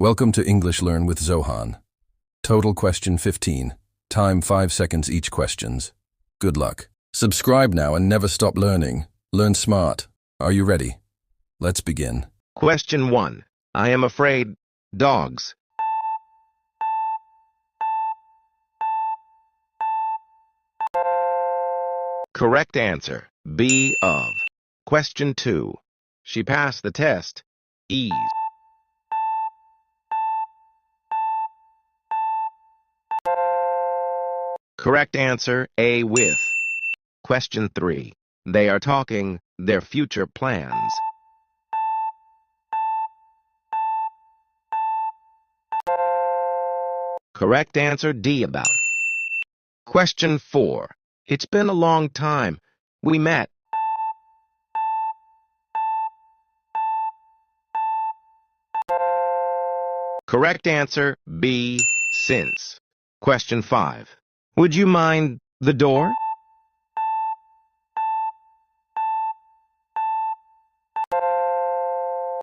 Welcome to English Learn with Zohan. Total question 15. Time 5 seconds each questions. Good luck. Subscribe now and never stop learning. Learn smart. Are you ready? Let's begin. Question 1. I am afraid. Dogs. Correct answer. B of. Question 2. She passed the test. Ease. Correct answer. A with. Question 3. They are talking their future plans. Correct answer. D about. Question 4. It's been a long time. We met. Correct answer. B. Since. Question 5. Would you mind the door?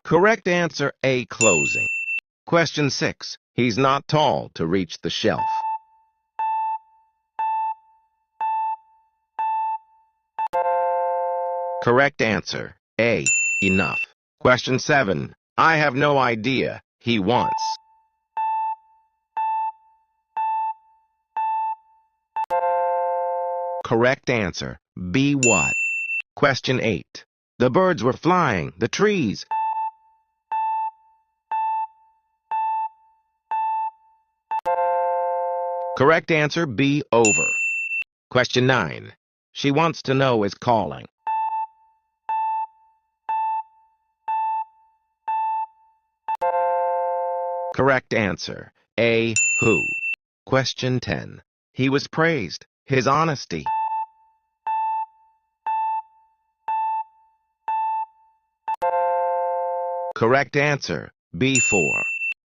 Correct answer. A. Closing. Question 6. He's not tall to reach the shelf. Correct answer. A. Enough. Question 7. I have no idea. He wants. Correct answer. B. What? Question 8. The birds were flying. The trees. Correct answer. B. Over. Question 9. She wants to know is calling. Correct answer. A. Who? Question 10. He was praised. His honesty. Correct answer. B. For.